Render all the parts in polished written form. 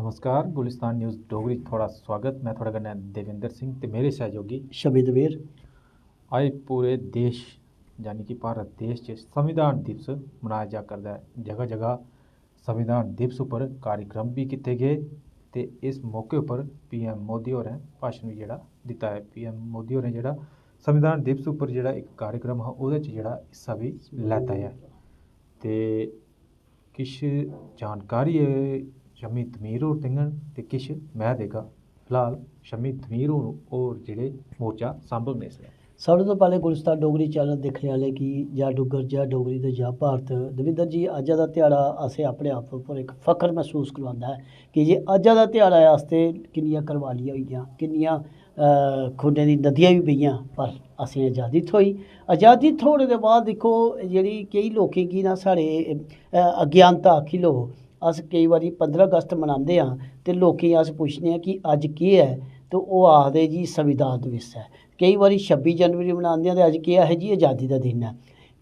नमस्कार गुलिस्तान न्यूज़ डोगरी थोड़ा स्वागत। मैं थोड़ा कन्नै देविंदर सिंह ते मेरे सहयोगी शबीद वीर। अज पूरे देश यानी कि भारत देश च संविधान दिवस मनाया जा करदा है। जगह जगह संविधान दिवस उप्पर कार्यक्रम भी कीते गए ते इस मौके उप्पर पीएम मोदी होरें भाषण भी जेह्ड़ा दित्ता है। पीएम मोदी होरें जेह्ड़ा संविधान दिवस उप्पर जेह्ड़ा इक कार्यक्रम हा ओह्दे च जेह्ड़ा हिस्सा भी लैता है ते किश जानकारी शमी तमीर होर देङन ते किश मैं देगा। फिलहाल शमी तमीर होर जेह्ड़े मोर्चा सांभङन इसलै। सारे तो पहले गुलिस्तान डोगरी चैनल दिक्खने वाले की या डुग्गर या डोगरी ते या भारत। दविंदर जी अज्ज दा ध्याड़ा असें अपने आप उप्पर एक फखर महसूस करवांदा है कि जे अज्ज दा ध्याड़ा आस्ते किन्नियां कुर्बानियां होईयां, किन्नियां खूनै दी नदियां भी पेइयां, पर असें आज़ादी थ्होई। आज़ादी थ्होने दे बाद दिक्खो जेह्ड़ी केई लोकें गी ना साढ़े अज्ञानता आखी लो। अस केई बारी 15 अगस्त मनांदे आं ते लोकें गी अस पुच्छने आं कि अज्ज केह् है तो ओह् आखदे जी संविधान दिवस है। केई बारी 26 जनवरी मनांदे आं ते अज्ज केह् है जी आज़ादी दा दिन है।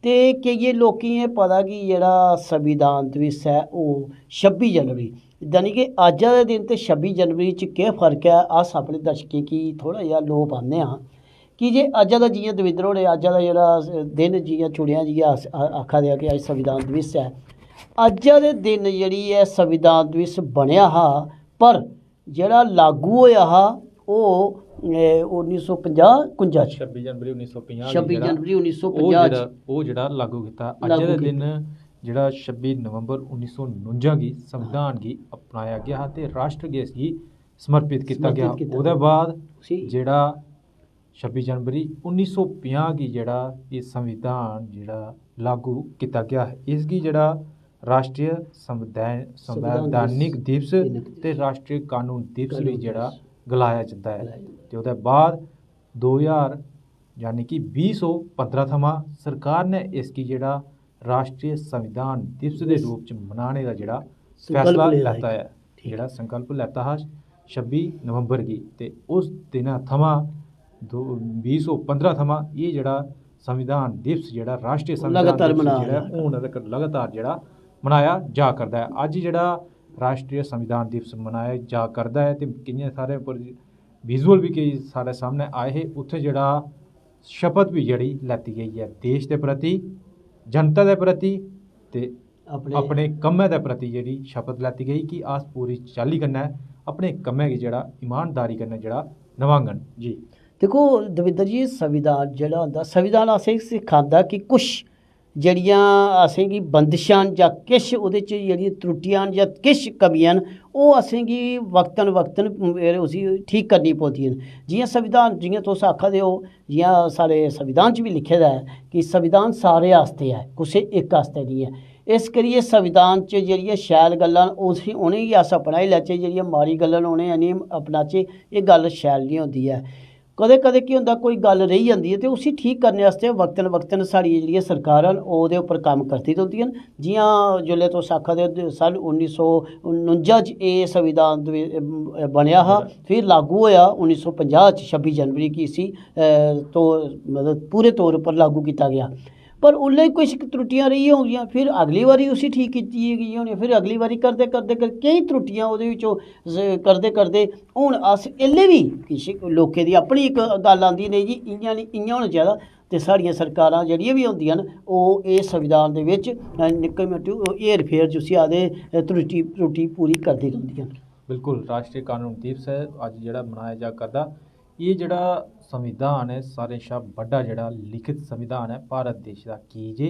ते केइयें लोकें गी एह् पता कि जेह्ड़ा संविधान दिवस है ओह् 26 जनवरी यानी कि अज्ज दे दिन ते 26 जनवरी च केह् फर्क है। अस अपने दर्शकें गी थोड़ा जेहा लोऽ पान्ने आं कि जे अज्ज दा जियां दविंदर होरें अज्ज दा जेह्ड़ा दिन जियां चुनेआ जियां अस आखा दे कि अज्ज संविधान दिवस है। अज्ज दे दिन जेह्ड़ी है संविधान दिवस बनेआ हा, पर जेह्ड़ा लागू होया हा ओह् 1950-51 26 जनवरी 1950 26 जनवरी 1950 ओह् जेह्ड़ा लागू कीता। अज्ज दे दिन जेह्ड़ा 26 नवंबर 1949 गी संविधान गी अपनाया गया हा ते राष्ट्र गी इसगी समर्पित कीता गया। ओह्दे बाद जेह्ड़ा 26 जनवरी 1950 गी जेह्ड़ा एह् संविधान जेह्ड़ा लागू कीता गया। इसगी जेह्ड़ा राष्ट्रीय संवैधानिक दिवस ते राष्ट्रीय कानून दिवस भी जेह्ड़ा गलाया जंदा है। ते ओह्दे बाद 2000 यानी कि 2015 थमां सरकार ने इसगी जेह्ड़ा राष्ट्रीय संविधान दिवस दे रूप च मनाने दा जेह्ड़ा फैसला लैता है। जेह्ड़ा संकल्प लैता हा 26 नवंबर गी ते उस दिना थमां 2015 थमां एह् जेह्ड़ा संविधान दिवस जेह्ड़ा राष्ट्रीय संविधान दिवस जेह्ड़ा हून तक लगातार जेह्ड़ा मनाया जा करदा है। अज्ज जेह्ड़ा राष्ट्रीय संविधान दिवस मनाया जा करदा है ते केइयें सारे उप्पर विजुअल भी केई साढ़े सामने आए हे। उत्थे जेह्ड़ा शपथ भी जेह्ड़ी लैती गेई है देश दे प्रति, जनता दे प्रति ते अपने कम्मै दे प्रति जेह्ड़ी शपथ लैती गई कि अस पूरी चाल्ली कन्नै अपने कम्मै गी जेह्ड़ा ईमानदारी कन्नै जेह्ड़ा नभाङन। जी देखो दविंदर जी संविधान जेह्ड़ा होंदा संविधान असें सिखांदा कि कुछ जेह्ड़ियां असेंगी बंदिशां जां किश ओह्दे च जेह्ड़ियां त्रुटियां न जां किश कमियां न ओह् असेंगी वक्तन उसी ठीक करनी पौंदियां न। जियां संविधान जियां तुस आखा दे हो जियां साढ़े संविधान च भी लिखे दा है कि संविधान सारे आस्ते है, कुसै इक आस्ते नहीं है। इस करियै संविधान च जेह्ड़ियां शैल गल्लां न उनेंगी अस अपनाई लैचे, जेह्ड़ियां माड़ी गल्लां न उनें अनें अपनाचे। एह् गल्ल शैल नहीं होंदी है। कदें कदें केह् होंदा कोई गल्ल रेही जंदी है ते उसी ठीक करने आस्तै वक्तन साढ़ी जेह्ड़ियां सरकारां न ओह्दे उप्पर कम्म करदी रौंह्दियां न। जियां जेल्लै तुस आखा दे सन 1949 च एह् संविधान बनेआ हा, फिर लागू होया 1950 च 26 जनवरी गी इसी मतलब पूरे तौर उप्पर लागू कीता गया। पर उसलै कुछ त्रुटियां रेही होंगियां, फिर अगली बारी उसी ठीक कीती गेई होनी, फिर अगली बारी करदे केईं त्रुटियां ओह्दे विचों करदे हून अस एल्ले बी किश लोकें दी अपनी इक गल्ल आंदी नहीं जी इ'यां नहीं इ'यां होना चाहिदा। ते साढ़ियां सरकारां जेह्ड़ियां भी होंदियां न ओह् एह् संविधान दे बिच निक्के मुट्टे हेर फेर जिसी आखदे त्रुटि पूरी करदी रौंह्दियां न। बिल्कुल राष्ट्रीय कानून दिवस है अज्ज जेह्ड़ा मनाया जा करदा। एह् जेह्ड़ा संविधान है सारें शा बड्डा जेह्ड़ा लिखित संविधान है भारत देश दा, की जे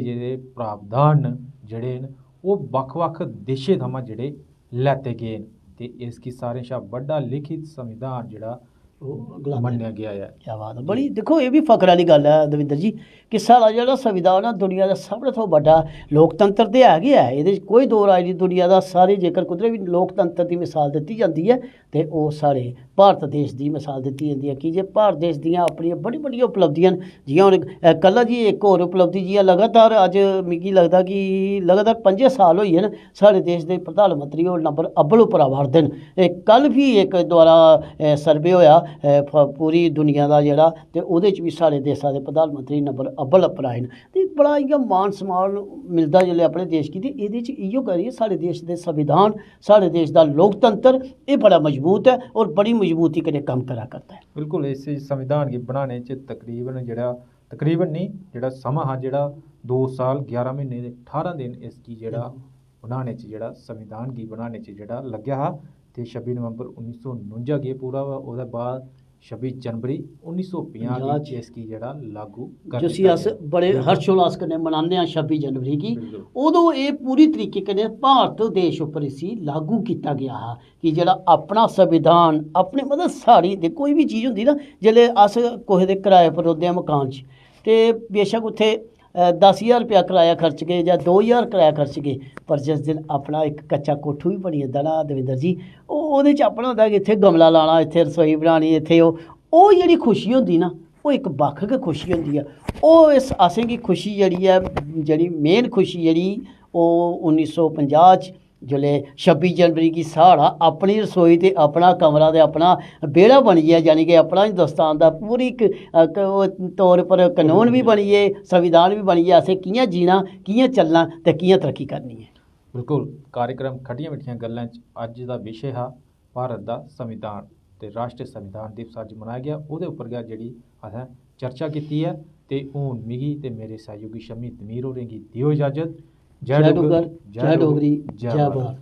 जेह्ड़े प्रावधान न जेह्ड़े न ओह् बक्ख बक्ख देशें थमां जेह्ड़े लैते गे न ते इसगी सारें शा बड्डा लिखित संविधान जेह्ड़ा मन्नेआ गेआ है। क्या बात है, बड़ी देखो ये भी फकर वाली गल्ल है दविंदर जी कि साढ़ा जेह्ड़ा संविधान है दुनिया दा सभनें तो बड्डा लोकतंत्र ते है गै है, एह्दे च कोई दो राय नहीं। दुनिया दा सारे जेकर कुदरै भी लोकतंत्र दी मिसाल दित्ती जंदी है ते ओह् साढ़े भारत देश दी मिसाल दित्ती जंदी है। कि जे भारत देश दियां अपनियां बड़ी बड्डियां उपलब्धियां न। जियां हून कल्ला जी इक होर उपलब्धि जियां लगातार अज्ज मिगी लगदा कि लगातार 5 साल होई गे न साढ़े देश दे प्रधानमंत्री होर नंबर अव्वल उप्पर आवा दे न। कल भी इक द्वारा सर्वे होया पूरी दुनिया का जेह्ड़ा ते ओह्दे च भी साढ़े देशा दे प्रधानमंत्री नंबर अव्वल उप्पर आए न ते बड़ा इ'यां मान सम्मान मिलदा जेल्लै अपने देश गी ते एह्दे च इ'यो करियै साढ़े देश दे संविधान साढ़े देश दा लोकतंत्र एह् बड़ा मजबूत है और बड़ी मजबूती कन्नै कम्म करा करदा है। बिल्कुल इस संविधान गी बनाने च तकरीबन नहीं जेह्ड़ा समा हा जेह्ड़ा 2 साल 11 महीने ते 18 दिन इसगी जेह्ड़ा बनाने च जेह्ड़ा संविधान गी बनाने च जेह्ड़ा लग्गेआ हा ते 26 नवंबर 1949 गी पूरा होआ ओह्दे बाद 26 जनवरी 1950 च इसगी जेह्ड़ा लागू कर जिसी अस बड़े हर्षोल्लास कन्नै मनाने आं 26 जनवरी गी उदों एह् पूरी तरीके कन्नै भारत देश उप्पर इसी लागू किया गया हा कि जेह्ड़ा अपना संविधान अपने मतलब साढ़ी कोई भी चीज़ होंदी ना जेल्लै अस कुसै दे किराए पर रौंह्दे आं मकान च ते बेशक उत्थे 10,000 रुपया किराया खर्च गए जां 2,000 किराया खर्च गए पर जिस दिन अपना एक कच्चा कोठू भी बनी जंदा ना दविंदर जी ओह्दे च अपना होंदा कि इत्थे गमला लाना इत्थे रसोई बनानी इत्थे ओह् जेह्ड़ी खुशी होंदी ना ओह् इक बक्ख गै खुशी होंदी ऐ ओह् इस असेंगी खुशी जेह्ड़ी ऐ जेह्ड़ी मेन खुशी जेह्ड़ी ओह् 1950 च जेल्लै 26 जनवरी गी साढ़ा अपनी रसोई ते अपना कमरा ते अपना बेड़ा बनी गेआ यानी कि अपना हिंदुस्तान दा पूरी तौर पर कानून भी बनी गे संविधान भी बनी गे असें कि'यां जीना कि'यां चलना ते कि'यां तरक्की करनी है। बिल्कुल कार्यक्रम खट्टियां मिट्ठियां गल्लां च अज्ज दा विशे हा भारत दा संविधान ते राष्ट्री संविधान दिवस अज्ज मनाया गया ओह्दे उप्पर गै जेह्ड़ी असें चर्चा कीती है ते हून मिगी ते मेरे सहयोगी शम्मी तमीर होरें गी देओ इजाजत। जय डुग्गर जय डोगरी जय भारत।